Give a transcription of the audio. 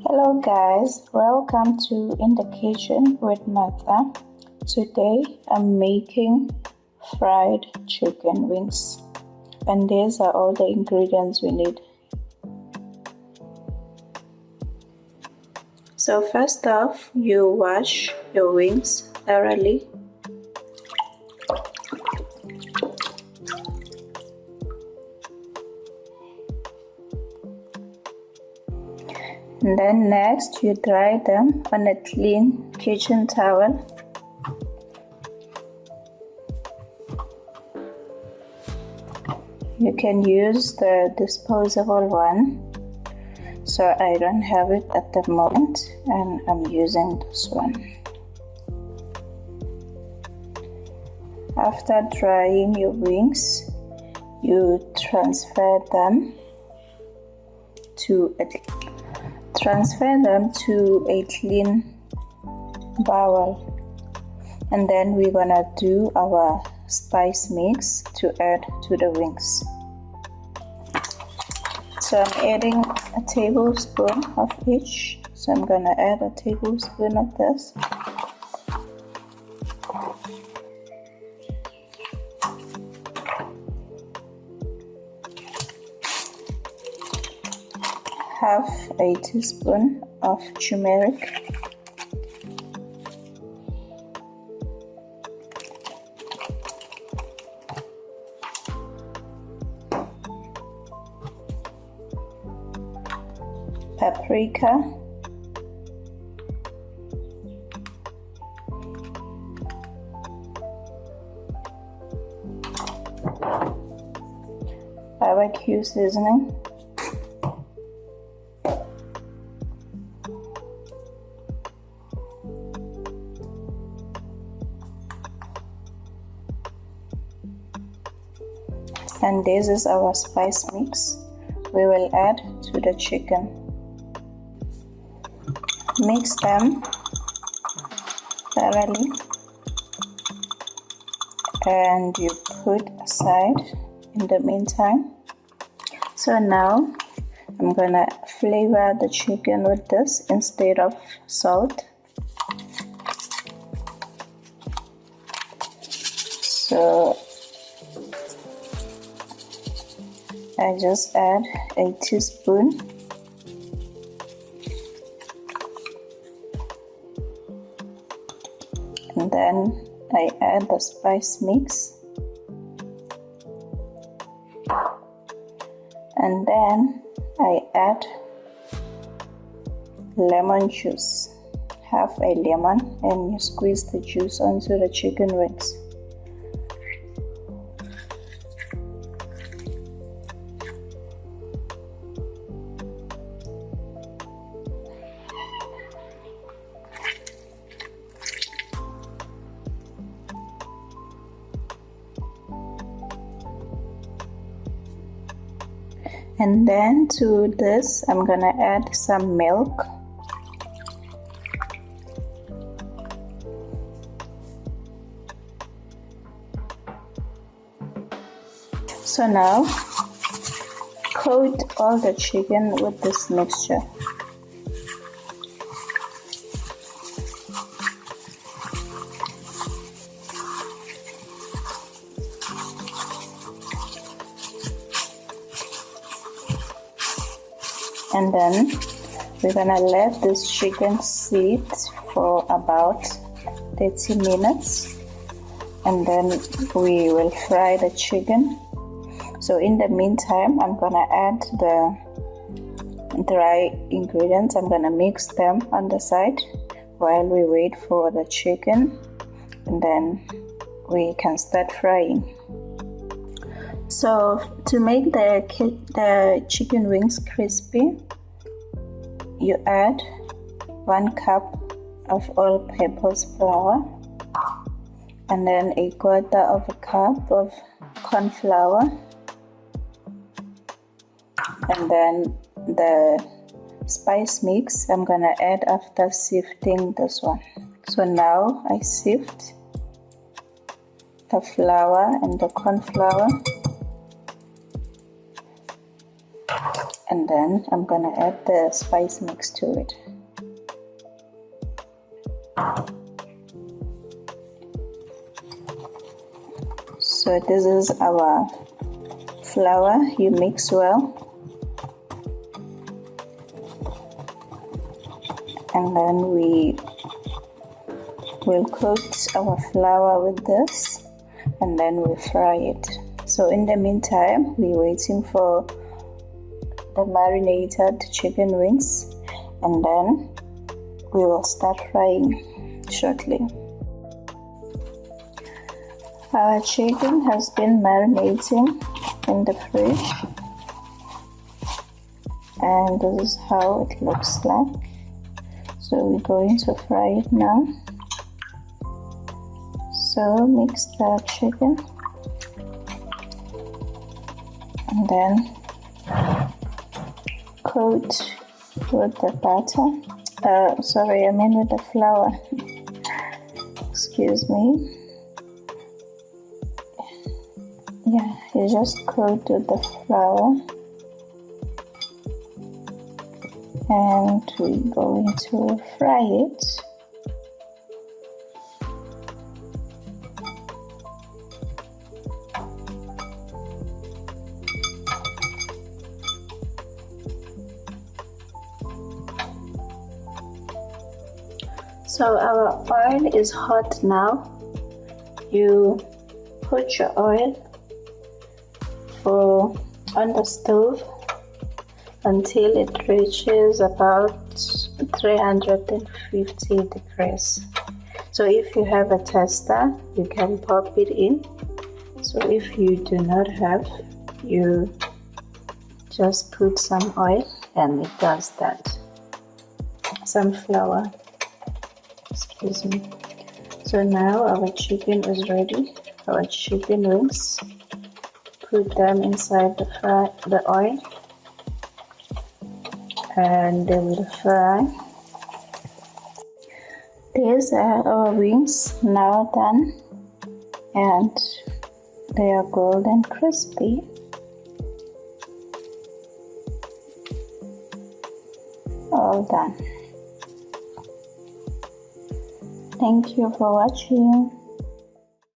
Hello guys, welcome to In the Kitchen with Martha. Today I'm making fried chicken wings, and these are all the ingredients we need. So first off, you wash your wings thoroughly. And then next you dry them on a clean kitchen towel. You can use the disposable one, so I don't have it at the moment and I'm using this one. After drying your wings, you transfer them to a clean bowl, and then we're gonna do our spice mix to add to the wings. So I'm adding a tablespoon of each, so I'm gonna add a tablespoon of this. Half a teaspoon of turmeric, paprika, barbecue seasoning, and this is our spice mix we will add to the chicken. Mix them thoroughly and you put aside in the meantime. So now I'm gonna flavor the chicken with this instead of salt. So I just add a teaspoon, and then I add the spice mix, and then I add lemon juice, half a lemon, and you squeeze the juice onto the chicken wings. And then to this I'm gonna add some milk. So now coat all the chicken with this mixture. And then we're gonna let this chicken sit for about 30 minutes, and then we will fry the chicken. So in the meantime, I'm gonna add the dry ingredients. I'm gonna mix them on the side while we wait for the chicken, and then we can start frying. So to make the chicken wings crispy, you add 1 cup of all-purpose flour, and then a quarter of a cup of corn flour, and then the spice mix I'm gonna add after sifting this one. So now I sift the flour and the corn flour. and then I'm gonna add the spice mix to it. So this is our flour. You mix well, and then we will coat our flour with this, and then we fry it. So in the meantime, we're waiting for the marinated chicken wings, and then we will start frying shortly. Our chicken has been marinating in the fridge, and this is how it looks like. So we're going to fry it now. So mix the chicken, and then coat with the butter. Sorry, I mean with the flour. Excuse me. Yeah, you just coat with the flour, and we're going to fry it. So our oil is hot now. You put your oil on the stove until it reaches about 350 degrees. So if you have a tester, you can pop it in. So if you do not have, you just put some oil and it does that. Some flour, excuse me. So now our chicken is ready. Our chicken wings, put them inside the oil, and they will fry. These are our wings now done, and they are golden crispy. All done. Thank you for watching.